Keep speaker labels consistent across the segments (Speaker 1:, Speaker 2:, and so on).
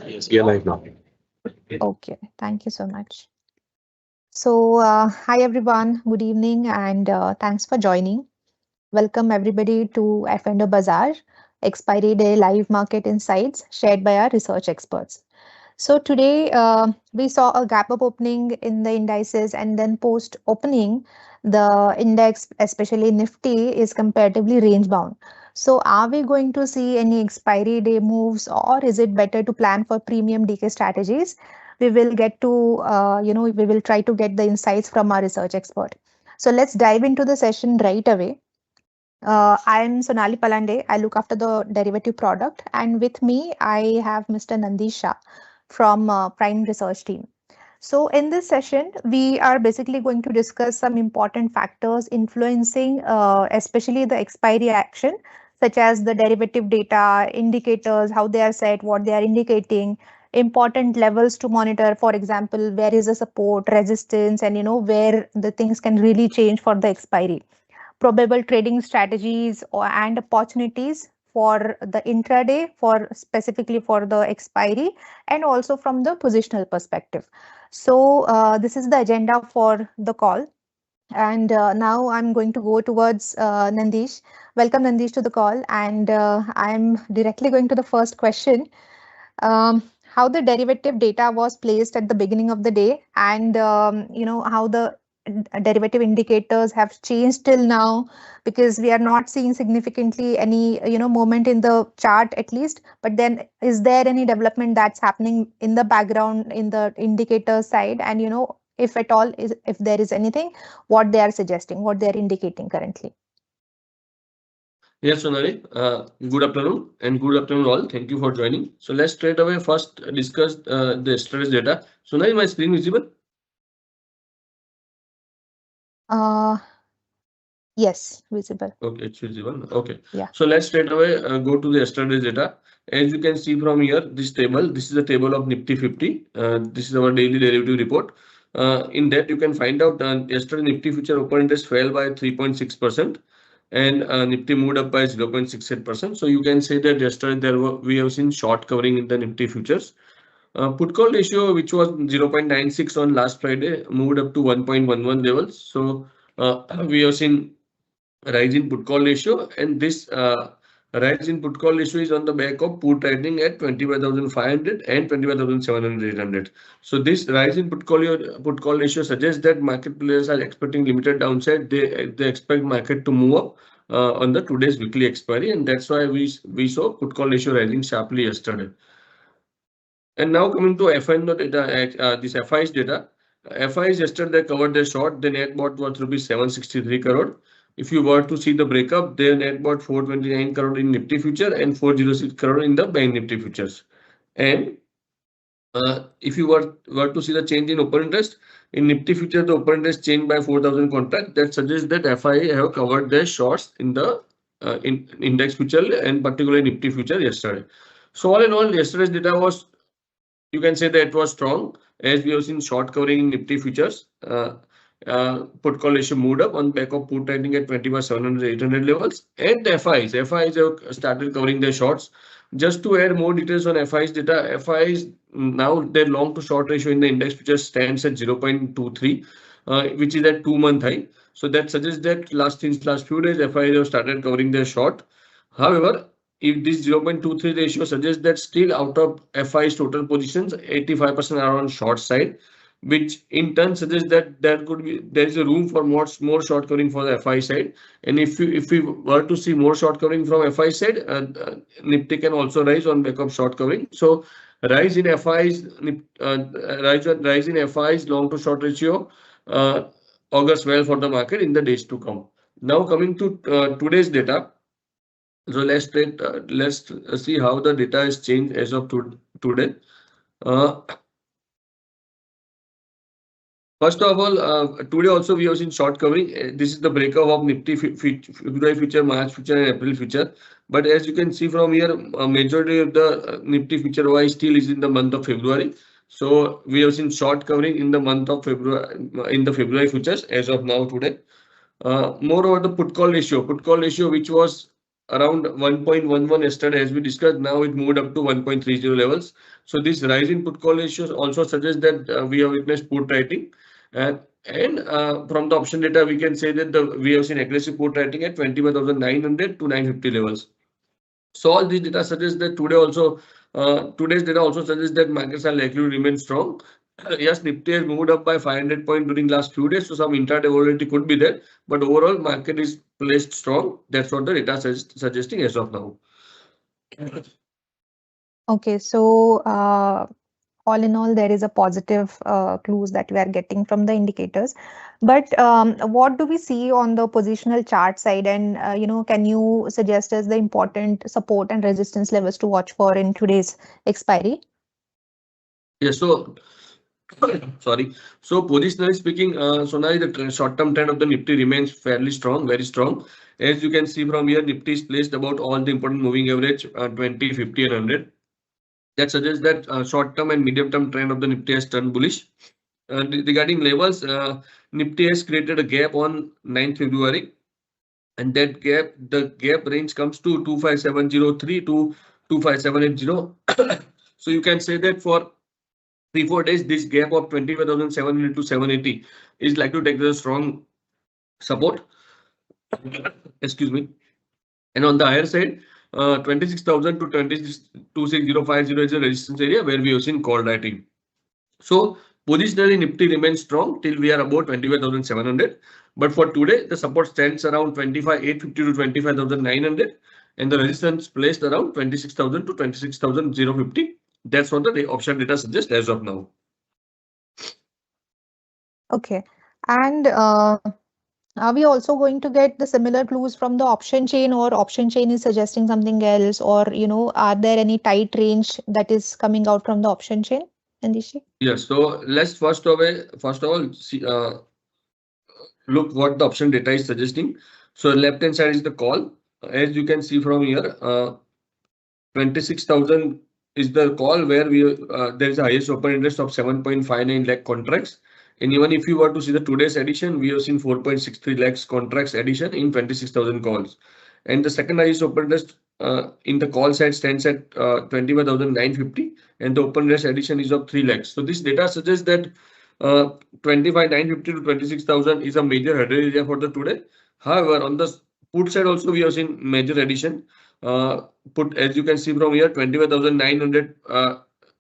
Speaker 1: Yes, we are live now.
Speaker 2: Okay, thank you so much. So, hi everyone, good evening, and thanks for joining. Welcome everybody to F&O Bazaar, expiry day live market insights shared by our research experts. So today we saw a gap up opening in the indices, and then post opening, the index, especially Nifty, is comparatively range bound. So are we going to see any expiry day moves, or is it better to plan for premium decay strategies? We will get to, we will try to get the insights from our research expert. So let's dive into the session right away. I'm Sonali Palande. I look after the derivative product, and with me, I have Mr. Nandish Shah from Prime Research Team. So, in this session, we are basically going to discuss some important factors influencing, especially the expiry action, such as the derivative data, indicators, how they are set, what they are indicating, important levels to monitor. For example, where is the support, resistance, and where the things can really change for the expiry, probable trading strategies and opportunities for the intraday, for specifically for the expiry, and also from the positional perspective. So this is the agenda for the call. And now I'm going to go towards Nandish. Welcome, Nandish, to the call. And I'm directly going to the first question. How the derivative data was placed at the beginning of the day, and how the derivative indicators have changed till now, because we are not seeing significantly any movement in the chart at least. But then, is there any development that's happening in the background in the indicator side, and if at all, if there is anything, what they are suggesting, what they are indicating currently?
Speaker 3: Yes, Sonali. Good afternoon and good afternoon all. Thank you for joining. So let's straight away first discuss the yesterday's data. Sonali, my screen visible?
Speaker 2: Yes, visible.
Speaker 3: Okay, it's visible. Okay.
Speaker 2: Yeah.
Speaker 3: So let's straight away go to the yesterday's data. As you can see from here, this table, this is the table of Nifty 50. This is our daily derivative report. In that, you can find out yesterday Nifty future open interest fell by 3.6%. And Nifty moved up by 0.68%. So you can say that yesterday we have seen short covering in the Nifty futures. Put call ratio, which was 0.96 on last Friday, moved up to 1.11 levels. So we have seen a rise in put call ratio, and this rise in put call ratio is on the back of put trading at 25,500 and 25,700. So this rise in put call ratio suggests that market players are expecting limited downside. They expect market to move up on the today's weekly expiry, and that's why we saw put call ratio rising sharply yesterday. And now coming to F&O data, this FI's data. FI's yesterday covered their short. The net bought was rupees 763 crore. If you were to see the breakup, their net bought 429 crore in Nifty future and 406 crore in the Bank Nifty futures. And if you were to see the change in open interest in Nifty future, the open interest changed by 4,000 contracts. That suggests that FI have covered their shorts in the index future and particularly Nifty future yesterday. So all in all, yesterday's data was, you can say that it was strong, as we have seen short covering in Nifty futures. Put call ratio moved up on back of put trading at 20,700, 800 levels, and the FIs have started covering their shorts. Just to add more details on FIs data, FIs now their long to short ratio in the index futures stands at 0.23, which is at 2-month high. So that suggests that last few days FIs have started covering their short. However, if this 0.23 ratio suggests that still out of FI's total positions, 85% are on short side, which in turn suggests that there is a room for more short covering for the FI side. And if we were to see more short covering from FI side, Nifty can also rise on back of short covering. So rise in FI's long to short ratio augurs well for the market in the days to come. Now coming to today's data. So let's see how the data has changed as of today. First of all, today also we have seen short covering. This is the breakup of Nifty February future, March future, and April future. But as you can see from here, a majority of the Nifty future Y still is in the month of February. So we have seen short covering in the month of February, in the February futures as of now today. Moreover, the put call ratio, which was around 1.11 yesterday, as we discussed. Now it moved up to 1.30 levels. So this rise in put call ratios also suggests that we have witnessed put writing. And from the option data, we can say that we have seen aggressive put writing at 21,900 to 950 levels. So all these data suggests that today's data also suggests that markets are likely to remain strong. Yes, Nifty has moved up by 500 points during last few days, so some intraday volatility could be there, but overall market is placed strong. That's what the data suggesting as of now.
Speaker 2: Okay, so all in all, there is a positive clues that we are getting from the indicators. But what do we see on the positional chart side? And can you suggest us the important support and resistance levels to watch for in today's expiry?
Speaker 3: Yeah, so sorry. So positionally speaking, Sonali, the short-term trend of the Nifty remains fairly strong, very strong. As you can see from here, Nifty is placed about all the important moving average, 20, 50, and 100. That suggests that short-term and medium-term trend of the Nifty has turned bullish. Regarding levels, Nifty has created a gap on 9th February, and that gap, the gap range comes to 25703 to 25780. So you can say that for 3-4 days, this gap of 25,700 to 780 is likely to take the strong support. Excuse me. And on the higher side, 26,000 to 26050 is a resistance area where we have seen call writing. So positionally, Nifty remains strong till we are about 25,700. But for today, the support stands around 25,850 to 25,900, and the resistance placed around 26,000 to 26,050. That's what the option data suggests as of now.
Speaker 2: Okay. And are we also going to get the similar clues from the option chain, or option chain is suggesting something else? Or, are there any tight range that is coming out from the option chain, Nandishi?
Speaker 3: Yes, so let's first of all, see, look what the option data is suggesting. So left hand side is the call. As you can see from here, 26,000 is the call where there is a highest open interest of 7.59 lakh contracts. And even if you were to see the today's edition, we have seen 4.63 lakhs contracts addition in 26,000 calls. And the second highest open interest in the call side stands at 25,950, and the open interest addition is of 3 lakhs. So this data suggests that 25,950 to 26,000 is a major hurdle area for the today. However, on the put side also we have seen major addition. Put, as you can see from here, 25,900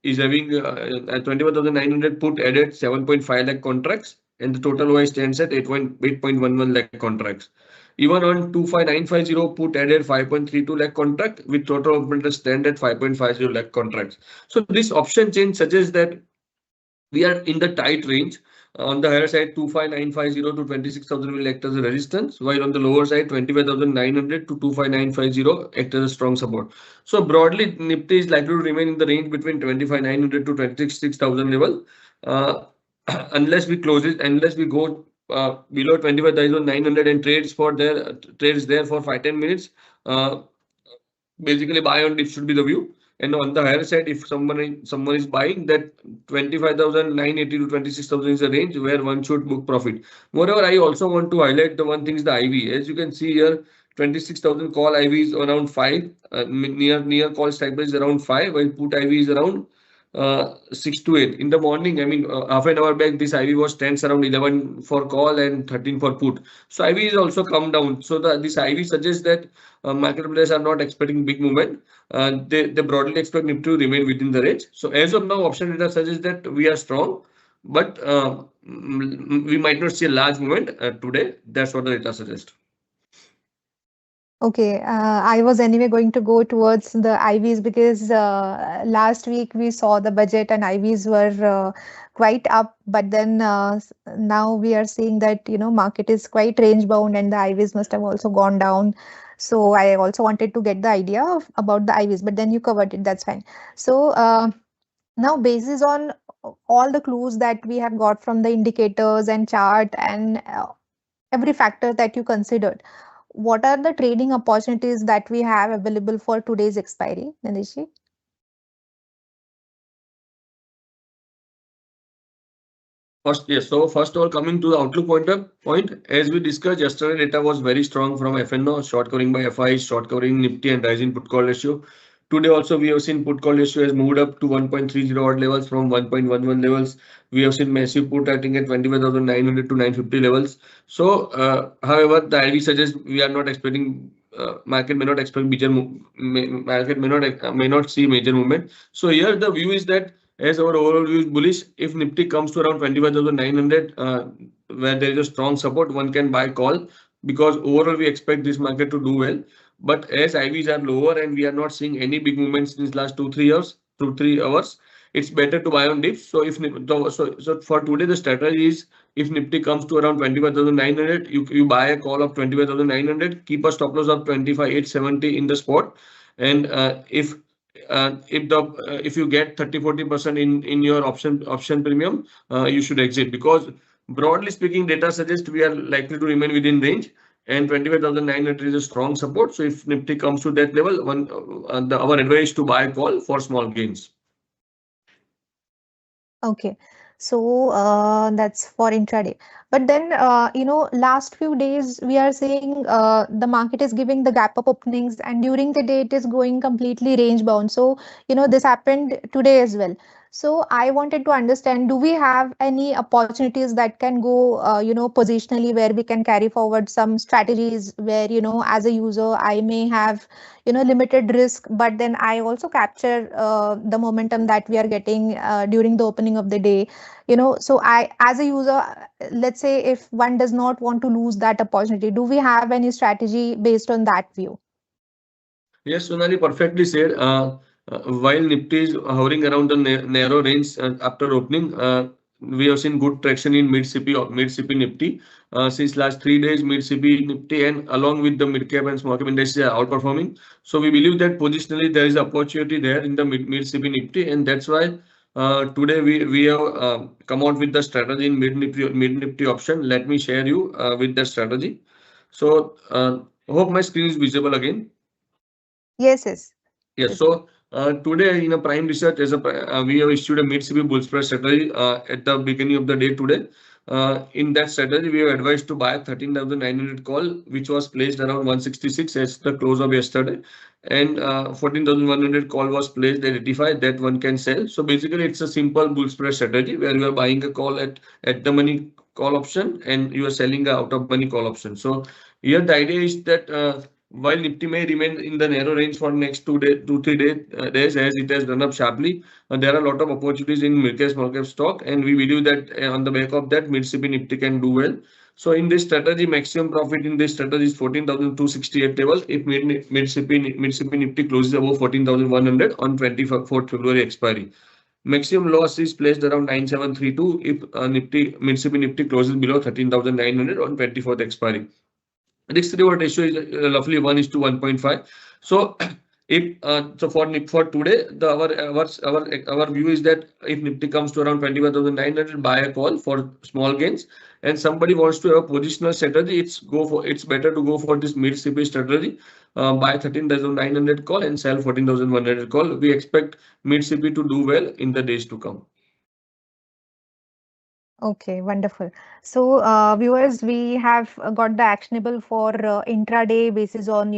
Speaker 3: is having 25,900 put added 7.5 lakh contracts, and the total OI stands at 8.11 lakh contracts. Even on 25950 put added 5.32 lakh contract, with total open interest stand at 5.50 lakh contracts. So this option change suggests that we are in the tight range. On the higher side, 25950 to 26,000 will act as a resistance, while on the lower side, 25,900 to 25950 act as a strong support. So broadly, Nifty is likely to remain in the range between 25,900 to 26,000 level. Unless we go below 25,900 and trades there for 5-10 minutes. Basically, buy on dip should be the view. And on the higher side, if someone is buying, that 25,980 to 26,000 is the range where one should book profit. Moreover, I also want to highlight the one thing is the IV. As you can see here, 26,000 call IV is around 5. Near call strike price is around 5, while put IV is around 6 to 8. In the morning, I mean, half an hour back, this IV was stands around 11 for call and 13 for put. So IV is also come down. So this IV suggests that market players are not expecting big movement. They broadly expect Nifty to remain within the range. So as of now, option data suggests that we are strong, but we might not see a large movement today. That's what the data suggests.
Speaker 2: Okay, I was anyway going to go towards the IVs because last week we saw the budget and IVs were quite up, but then now we are seeing that market is quite range bound and the IVs must have also gone down. So I also wanted to get the idea about the IVs, but then you covered it. That's fine. So now, basis on all the clues that we have got from the indicators and chart and every factor that you considered, what are the trading opportunities that we have available for today's expiry, Nanishi?
Speaker 3: First of all, coming to the outlook point, as we discussed yesterday, data was very strong from F&O, short covering by FI, short covering Nifty and rising put call ratio. Today also we have seen put call ratio has moved up to 1.30 odd levels from 1.11 levels. We have seen massive put I think at 25,900 to 950 levels. So, however, the IV suggests we are not expecting market may not expect market may not see major movement. So here the view is that as our overall view is bullish, if Nifty comes to around 25,900, where there is a strong support, one can buy call because overall we expect this market to do well. But as IVs are lower and we are not seeing any big movements in these last 2-3 years, 2-3 hours, it's better to buy on dips. So if so for today the strategy is if Nifty comes to around 25,900, you buy a call of 25,900, keep a stop loss of 25,870 in the spot, and if you get 30-40% in your option premium, you should exit because broadly speaking, data suggests we are likely to remain within range. And 25,900 is a strong support. So if Nifty comes to that level, our advice is to buy a call for small gains.
Speaker 2: Okay, so that's for intraday. But then, last few days we are seeing the market is giving the gap up openings, and during the day it is going completely range bound. So, this happened today as well. So I wanted to understand, do we have any opportunities that can go, positionally where we can carry forward some strategies where, as a user, I may have limited risk, but then I also capture the momentum that we are getting during the opening of the day. So I, as a user, let's say if one does not want to lose that opportunity, do we have any strategy based on that view?
Speaker 3: Yes, Sonali, perfectly said. While Nifty is hovering around the narrow range after opening, we have seen good traction in mid CP Nifty. Since last 3 days, mid CP Nifty and along with the mid cap and small cap indices are outperforming. So we believe that positionally there is opportunity there in the mid CP Nifty, and that's why today we have come out with the strategy in mid Nifty option. Let me share you with the strategy. So hope my screen is visible again.
Speaker 2: Yes, yes.
Speaker 3: Yes, so today in a prime research, we have issued a mid-CP bull spread strategy at the beginning of the day today. In that strategy, we have advised to buy 13,900 call, which was placed around 166 as the close of yesterday, and 14,100 call was placed at 85 that one can sell. So basically, it's a simple bull spread strategy where you are buying a call at the money call option and you are selling a out of money call option. So here the idea is that. While Nifty may remain in the narrow range for next 2-3 days as it has run up sharply, there are a lot of opportunities in mid-cap small cap stock, and we believe that on the back of that, mid-CP Nifty can do well. So in this strategy, maximum profit in this strategy is 14,268 level. If mid-CP Nifty closes above 14,100 on 24th February expiry. Maximum loss is placed around 9,732 if mid-CP Nifty closes below 13,900 on 24th expiry. Risk reward ratio is roughly 1:1.5. So if for today, our view is that if Nifty comes to around 25,900, buy a call for small gains. And somebody wants to have a positional strategy, it's better to go for this mid CP strategy. Buy 13,900 call and sell 14,100 call. We expect mid CP to do well in the days to come.
Speaker 2: Okay, wonderful. So, viewers, we have got the actionable for intraday basis on,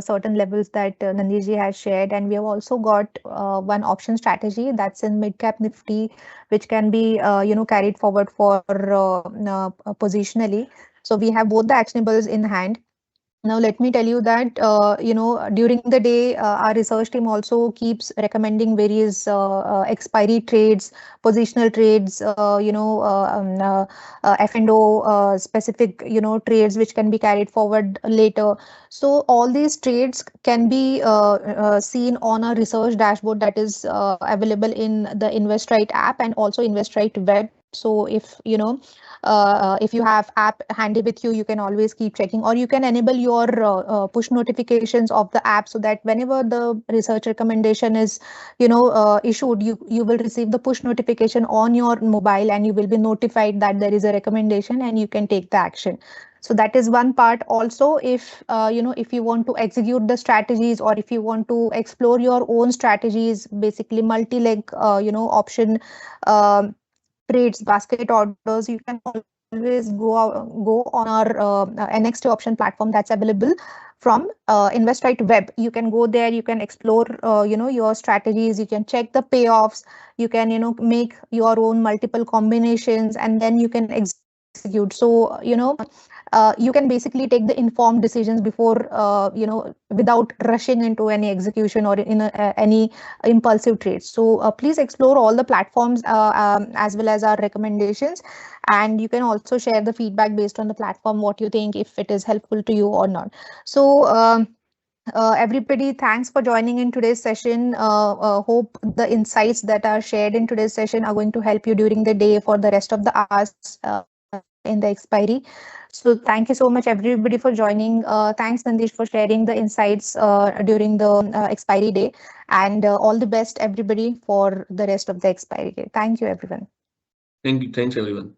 Speaker 2: certain levels that Nandiji has shared. And we have also got one option strategy that's in mid-cap Nifty, which can be, carried forward for positionally. So we have both the actionables in hand. Now, let me tell you that, during the day, our research team also keeps recommending various expiry trades, positional trades, F&O specific, trades which can be carried forward later. So all these trades can be seen on a research dashboard that is available in the InvestRight app and also InvestRight web. So if you have app handy with you, you can always keep checking, or you can enable your push notifications of the app so that whenever the research recommendation is issued, you will receive the push notification on your mobile and you will be notified that there is a recommendation and you can take the action. So that is one part. Also, if you want to execute the strategies, or if you want to explore your own strategies, basically multi-leg option trades, basket orders, you can always go on our NXT option platform that's available from InvestRight Web. You can go there, you can explore your strategies, you can check the payoffs, you can make your own multiple combinations, and then you can execute. So you can basically take the informed decisions before without rushing into any execution or any impulsive trades. So please explore all the platforms as well as our recommendations, and you can also share the feedback based on the platform, what you think, if it is helpful to you or not. So everybody, thanks for joining in today's session. Hope the insights that are shared in today's session are going to help you during the day for the rest of the hours in the expiry. So thank you so much, everybody, for joining. Thanks, Nandish, for sharing the insights during the expiry day. And all the best, everybody, for the rest of the expiry day. Thank you, everyone.
Speaker 3: Thank you. Thanks, everyone.